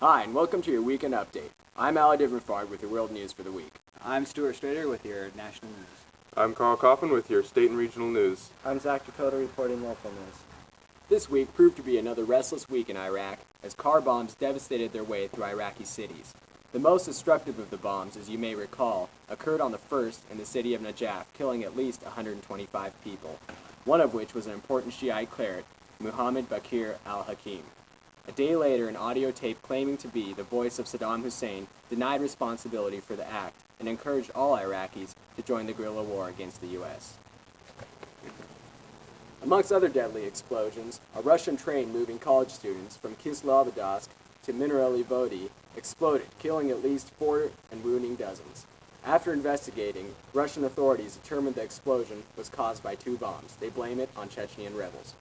Hi, and welcome to your weekend update. I'm Ali Divan with your world news for the week. I'm Stuart Strader with your national news. I'm Coffin with your state and regional news. I'm Zack Decoto reporting local news. This week proved to be another restless week in Iraq as car bombs devastated their way through Iraqi cities. The most destructive of the bombs, as you may recall, occurred on the 1st in the city of Najaf, killing at least 125 people, one of which was an important Shiite cleric, Muhammad Bakir al-Hakim. A day later, an audio tape claiming to be the voice of Saddam Hussein denied responsibility for the act and encouraged all Iraqis to join the guerrilla war against the U.S. Amongst other deadly explosions, a Russian train moving college students from Kislovodsk to Minerali Vodi exploded, killing at least 4 and wounding dozens. After investigating, Russian authorities determined the explosion was caused by 2 bombs. They blame it on Chechnyan rebels.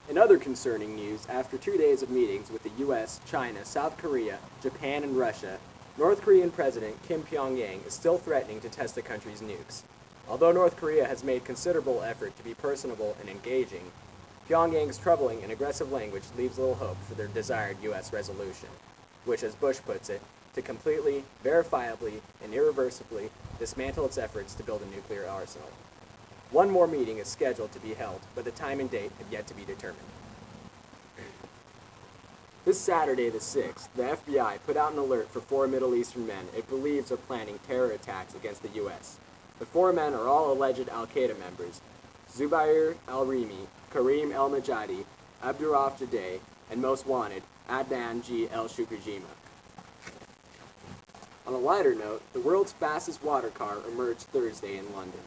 In other concerning news, after 2 days of meetings with the U.S., China, South Korea, Japan, and Russia, North Korean President Kim Pyongyang is still threatening to test the country's nukes. Although North Korea has made considerable effort to be personable and engaging, Pyongyang's troubling and aggressive language leaves little hope for their desired U.S. resolution, which, as Bush puts it, to completely, verifiably, and irreversibly dismantle its efforts to build a nuclear arsenal. One more meeting is scheduled to be held, but the time and date have yet to be determined. This Saturday, the 6th, the FBI put out an alert for 4 Middle Eastern men it believes are planning terror attacks against the U.S. The 4 men are all alleged al-Qaeda members: Zubair al-Rimi, Karim el-Najadi, Abdurraf Jadeh, and most wanted, Adnan G. el-Shukrajima. On a lighter note, the world's fastest water car emerged Thursday in London.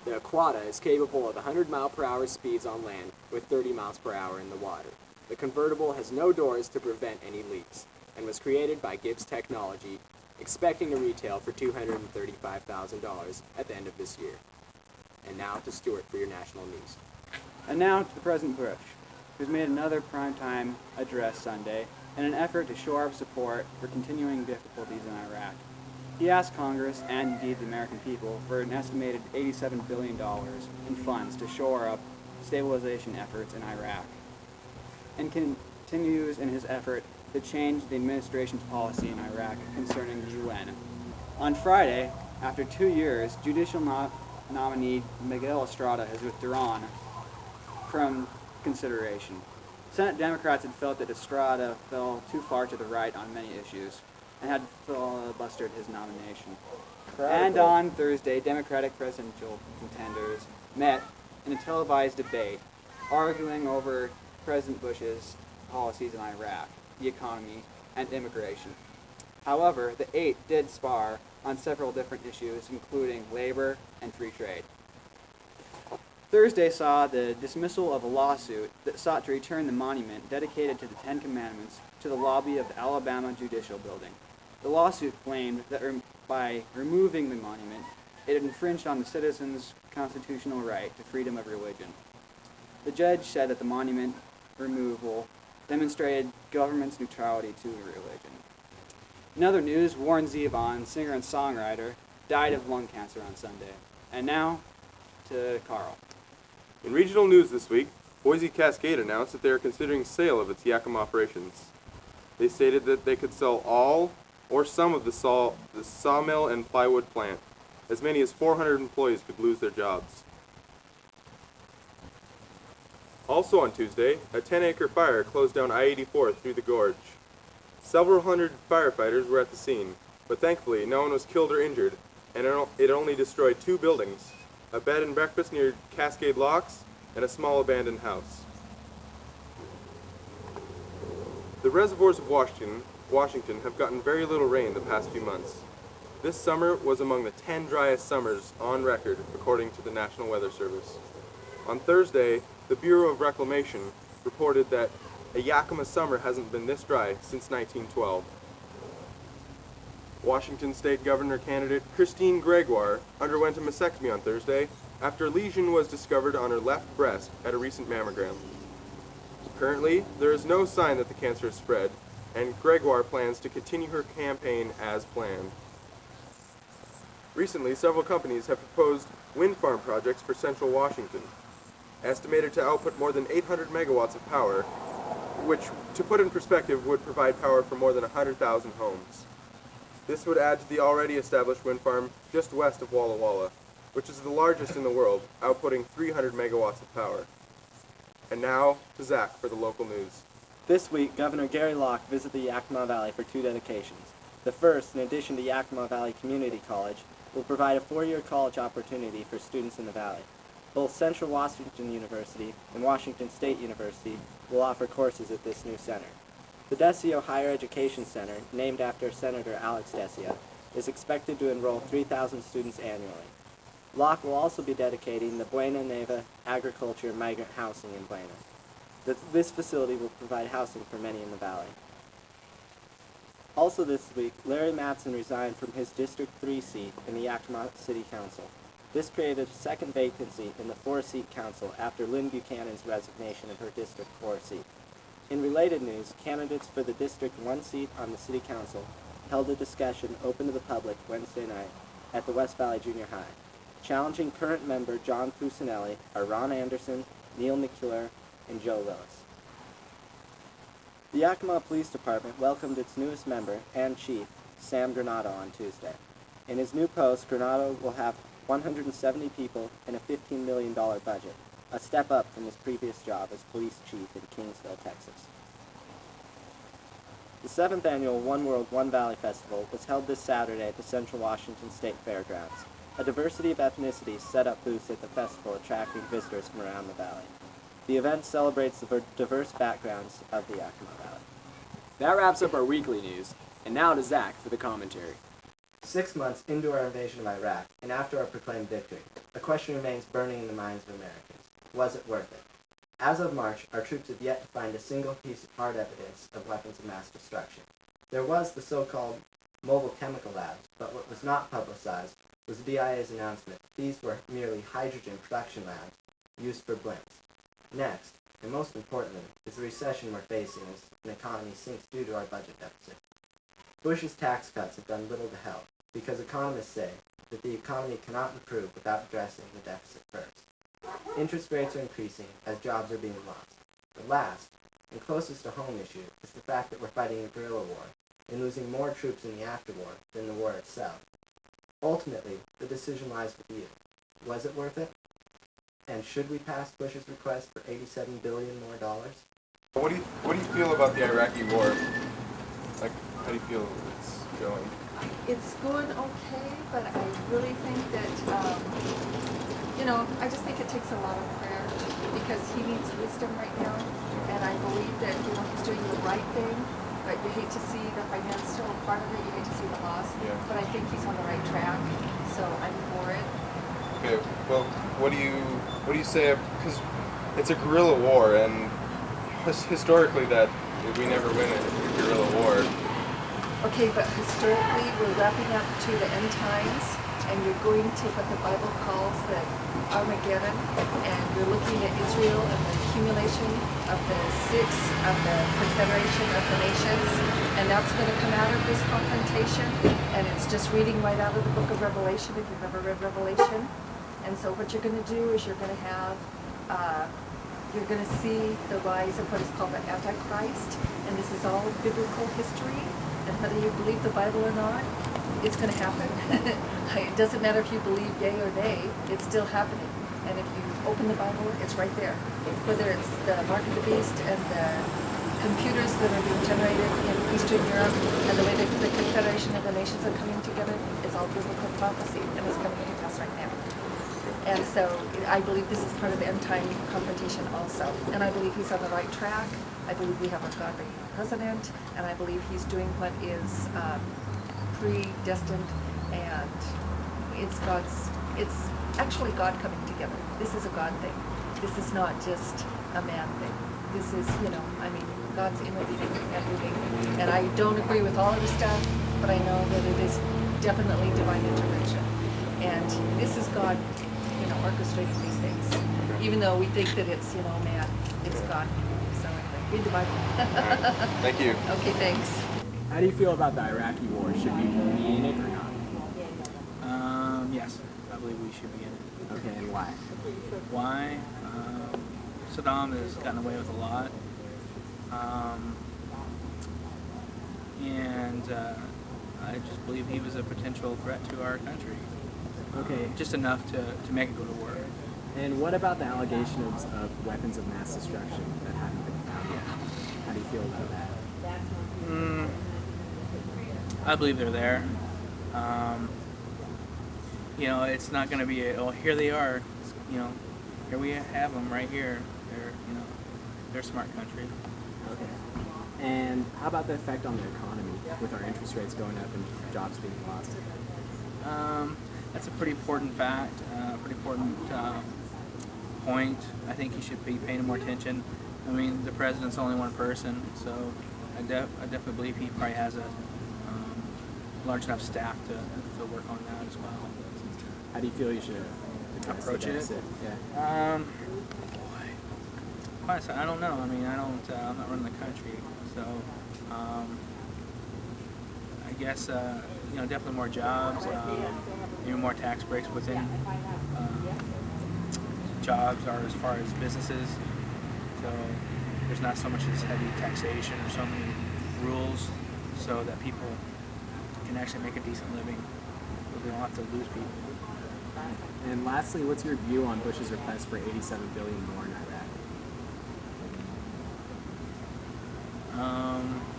The Aquata is capable of 100-mile-per-hour speeds on land with 30 miles per hour in the water. The convertible has no doors to prevent any leaks and was created by Gibbs Technology, expecting to retail for $235,000 at the end of this year. And now to Stuart for your national news. And now to President Bush, who's made another primetime address Sunday in an effort to shore up support for continuing difficulties in Iraq. He asked Congress, and indeed the American people, for an estimated $87 billion in funds to shore up stabilization efforts in Iraq, and continues in his effort to change the administration's policy in Iraq concerning the UN. On Friday, after 2 years, judicial nominee Miguel Estrada has withdrawn from consideration. Senate Democrats had felt that Estrada fell too far to the right on many issues and had filibustered his nomination. And on Thursday, Democratic presidential contenders met in a televised debate, arguing over President Bush's policies in Iraq, the economy, and immigration. However, the 8 did spar on several different issues, including labor and free trade. Thursday saw the dismissal of a lawsuit that sought to return the monument dedicated to the 10 Commandments to the lobby of the Alabama Judicial Building. The lawsuit claimed that by removing the monument, it infringed on the citizens' constitutional right to freedom of religion. The judge said that the monument removal demonstrated government's neutrality to religion. In other news, Warren Zevon, singer and songwriter, died of lung cancer on Sunday. And now, to Carl. In regional news this week, Boise Cascade announced that they are considering sale of its Yakima operations. They stated that they could sell all or some of the sawmill and plywood plant. As many as 400 employees could lose their jobs. Also on Tuesday, a 10-acre fire closed down I-84 through the gorge. Several hundred firefighters were at the scene, but thankfully no one was killed or injured, and it only destroyed 2 buildings, a bed and breakfast near Cascade Locks, and a small abandoned house. The reservoirs of Washington have gotten very little rain the past few months. This summer was among the 10 driest summers on record, according to the National Weather Service. On Thursday, the Bureau of Reclamation reported that a Yakima summer hasn't been this dry since 1912. Washington State Governor candidate Christine Gregoire underwent a mastectomy on Thursday after a lesion was discovered on her left breast at a recent mammogram. Currently, there is no sign that the cancer has spread, and Gregoire plans to continue her campaign as planned. Recently, several companies have proposed wind farm projects for central Washington. Estimated to output more than 800 megawatts of power, which, to put in perspective, would provide power for more than 100,000 homes. This would add to the already established wind farm just west of Walla Walla, which is the largest in the world, outputting 300 megawatts of power. And now to Zach for the local news. This week, Governor Gary Locke visited the Yakima Valley for 2 dedications. The first, in addition to Yakima Valley Community College, will provide a 4-year college opportunity for students in the valley. Both Central Washington University and Washington State University will offer courses at this new center. The Decio Higher Education Center, named after Senator Alex Decio, is expected to enroll 3,000 students annually. Locke will also be dedicating the Buena Neva Agriculture Migrant Housing in Buena. This facility will provide housing for many in the valley. Also this week, Larry Matson resigned from his District 3 seat in the Yakima City Council. This created a second vacancy in the 4-seat council after Lynn Buchanan's resignation of her District 4 seat. In related news, candidates for the District 1 seat on the City Council held a discussion open to the public Wednesday night at the West Valley Junior High. Challenging current member John Pusinelli are Ron Anderson, Neil McClure, and Joe Willis. The Yakima Police Department welcomed its newest member and chief, Sam Granado, on Tuesday. In his new post, Granado will have 170 people and a $15 million budget, a step up from his previous job as police chief in Kingsville, Texas. The 7th annual One World, One Valley Festival was held this Saturday at the Central Washington State Fairgrounds. A diversity of ethnicities set up booths at the festival, attracting visitors from around the valley. The event celebrates the diverse backgrounds of the Yakima Valley. That wraps up our weekly news, and now to Zach for the commentary. 6 months into our invasion of Iraq, and after our proclaimed victory, a question remains burning in the minds of Americans. Was it worth it? As of March, our troops have yet to find a single piece of hard evidence of weapons of mass destruction. There was the so-called mobile chemical labs, but what was not publicized was the DIA's announcement that these were merely hydrogen production labs used for blimps. Next, and most importantly, is the recession we're facing as an economy sinks due to our budget deficit. Bush's tax cuts have done little to help, because economists say that the economy cannot improve without addressing the deficit first. Interest rates are increasing as jobs are being lost. The last, and closest to home issue, is the fact that we're fighting a guerrilla war and losing more troops in the afterwar than the war itself. Ultimately, the decision lies with you. Was it worth it? And should we pass Bush's request for $87 billion more dollars? What do you feel about the Iraqi war? Like, how do you feel it's going? It's going okay, but I really think that, I just think it takes a lot of prayer because he needs wisdom right now, and I believe that, he's doing the right thing, but you hate to see the financial part of it, you hate to see the loss, but I think he's on the right track, so I'm for it. Okay, well, what do you say, because it's a guerrilla war, and historically that we never win a guerrilla war. Okay, but historically we're wrapping up to the end times, and you're going to what the Bible calls the Armageddon, and you're looking at Israel and the accumulation of the Confederation of the Nations, and that's going to come out of this confrontation, and it's just reading right out of the book of Revelation if you've ever read Revelation. And so what you're going to do is you're going to have, you're going to see the rise of what is called the Antichrist, and this is all biblical history, and whether you believe the Bible or not, it's going to happen. It doesn't matter if you believe yay or nay, it's still happening. And if you open the Bible, it's right there. Whether it's the mark of the beast and the computers that are being generated in Eastern Europe and the way that the Confederation of the Nations are coming together, it's all biblical prophecy, and it's coming to pass right now. And so I believe this is part of the end time confrontation also. And I believe he's on the right track. I believe we have a godly president, and I believe he's doing what is predestined, and it's actually God coming together. This is a God thing. This is not just a man thing. This is, God's intervening and moving. And I don't agree with all of the stuff, but I know that it is definitely divine intervention. And this is God, orchestrating these things. Even though we think that it's, man, it's God. So anyway, read the Bible. Thank you. Okay, thanks. How do you feel about the Iraqi war? Should we be in it or not? Yes, I believe we should be in it. Okay, and why? Why? Saddam has gotten away with a lot. And I just believe he was a potential threat to our country. Okay. Just enough to make it go to war. And what about the allegations of weapons of mass destruction that haven't been found yet? How do you feel about that? I believe they're there. It's not going to be here they are. Here we have them right here. They're a smart country. Okay. And how about the effect on the economy with our interest rates going up and jobs being lost? That's a pretty important fact, pretty important point. I think you should be paying more attention. I mean, the president's only one person, so I definitely believe he probably has a large enough staff to work on that as well. How do you feel you should Approach it? Yeah. Honestly, I don't know. I mean, I'm not running the country, so I guess definitely more jobs, more tax breaks within jobs, or as far as businesses. So there's not so much of this heavy taxation or so many rules, so that people can actually make a decent living. So they don't have to lose people. And lastly, what's your view on Bush's request for $87 billion more in Iraq?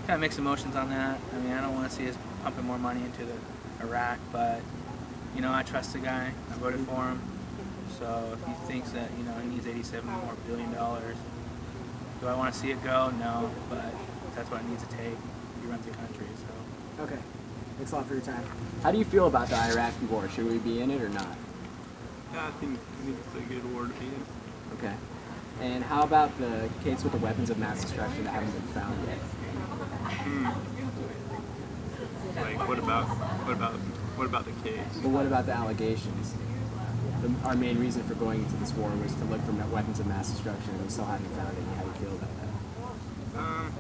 Kind of mixed emotions on that. I mean, I don't want to see us pumping more money into Iraq, but I trust the guy. I voted for him. So if he thinks that he needs $87 billion more, do I want to see it go? No, but that's what it needs to take. He runs the country, so. Okay. Thanks a lot for your time. How do you feel about the Iraqi war? Should we be in it or not? Yeah, I think it's a good war to be in. Okay. And how about the case with the weapons of mass destruction that haven't been found yet? Like, what about the case? But what about the allegations? Our main reason for going into this war was to look for weapons of mass destruction, and we still haven't found any. How do you feel about that?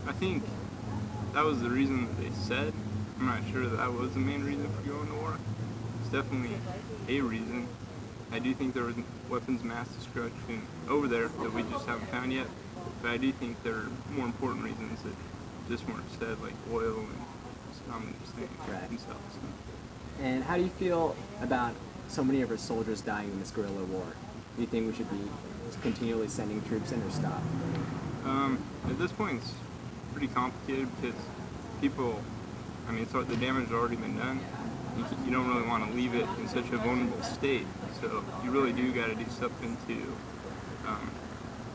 I think that was the reason that they said. I'm not sure that was the main reason for going to war. It's definitely a reason. I do think there was weapons of mass destruction over there that we just haven't found yet. But I do think there are more important reasons that just weren't said, like oil and some things themselves. And how do you feel about so many of our soldiers dying in this guerrilla war? Do you think we should be continually sending troops in or stop? At this point, it's pretty complicated because people, the damage has already been done. You don't really want to leave it in such a vulnerable state. So you really do got to do something to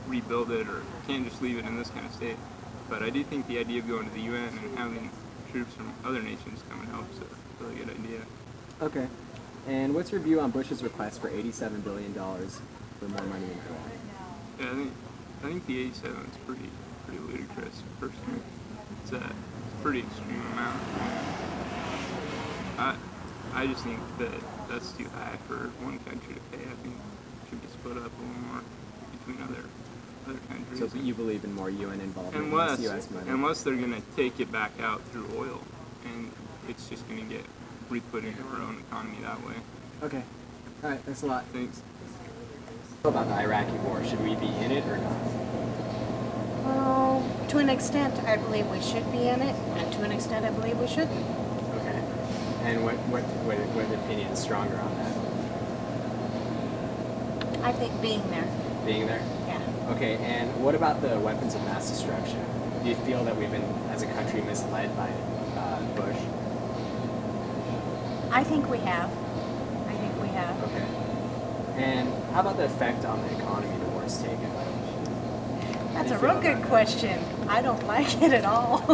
rebuild it, or you can't just leave it in this kind of state. But I do think the idea of going to the UN and having troops from other nations come and help is a really good idea. Okay. And what's your view on Bush's request for $87 billion for more money in Iraq? Yeah, I think the 87 is pretty ludicrous, personally. It's a pretty extreme amount. I just think that that's too high for one country to pay. I think it should be split up a little more between other countries. So you believe in more UN involvement, less U.S. money? Unless they're going to take it back out through oil, and it's just going to get re-put into our own economy that way. Okay. All right, thanks a lot. Thanks. What about the Iraqi war? Should we be in it or not? Well, to an extent, I believe we should be in it, and to an extent, I believe we shouldn't. Okay. And what opinion is stronger on that? I think being there. Being there? Yeah. Okay, and what about the weapons of mass destruction? Do you feel that we've been, as a country, misled by Bush? I think we have. Okay. And how about the effect on the economy the war's taken? That's a real good question. I don't like it at all.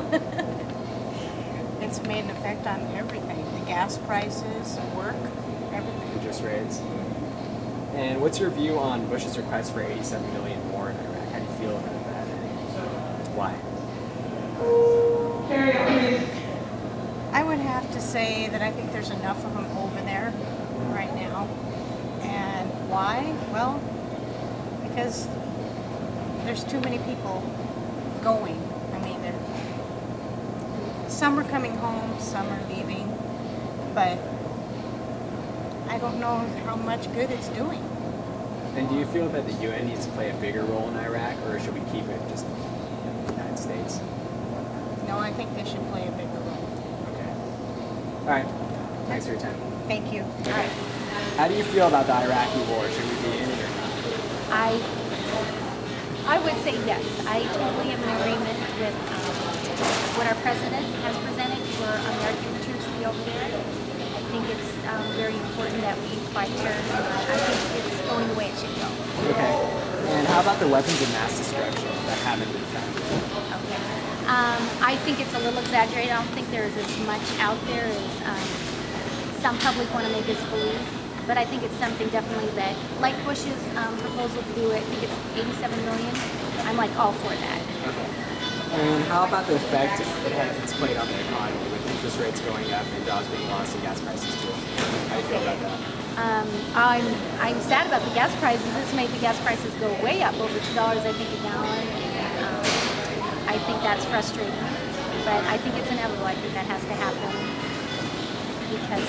It's made an effect on everything. The gas prices, work, everything. Interest rates. And what's your view on Bush's request for $87 billion more in Iraq? How do you feel about that? Why? I would have to say that I think there's enough of them over there right now. And why? Well, because there's too many people going. I mean, some are coming home, some are leaving, but I don't know how much good it's doing. And do you feel that the UN needs to play a bigger role in Iraq, or should we keep it just in the United think they should play a bigger role. Okay. All right. Thanks for your time. Thank you. Okay. How do you feel about the Iraqi war? Should we be in it or not? I would say yes. I totally am in agreement with what our president has presented for American troops to be over there. I think it's very important that we fight terrorism. I think it's going the way it should go. Okay. And how about the weapons of mass destruction that haven't been found? Okay. I think it's a little exaggerated. I don't think there's as much out there as some public want to make us believe. But I think it's something definitely that, like Bush's proposal to do it, I think it's 87 million. I'm like all for that. Okay. And how about the effect it's played on the economy with interest rates going up and jobs being lost and gas prices too? How do you feel about that? I'm sad about the gas prices. This made the gas prices go way up, over $2 I think a gallon. I think that's frustrating, but I think it's inevitable. I think that has to happen because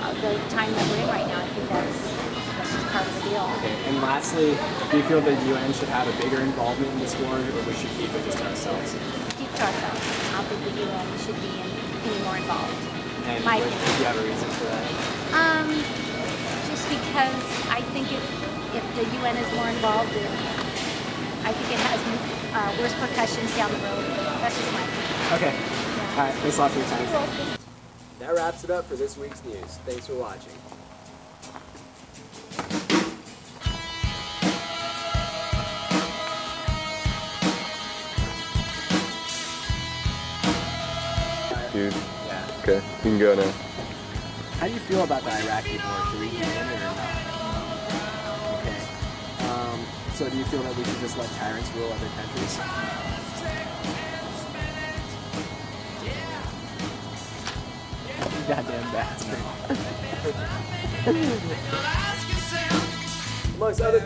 of the time that we're in right now. I think that's just part of the deal. Okay. And lastly, do you feel the UN should have a bigger involvement in this war, or we should keep it just to ourselves? Keep to ourselves. I don't think the UN should be any more involved. And My do opinion. you have a reason for that? Just because I think if the UN is more involved, I think it has worse repercussions down the road. That's just my opinion. Okay. All right. Thanks a lot for your time. You're welcome. That wraps it up for this week's news. Thanks for watching. Dude. Yeah. Okay, you can go now. How do you feel about the Iraqi war? Should we be in it or not? Okay. So do you feel that we should just let tyrants rule other countries? You goddamn bastard. Amongst other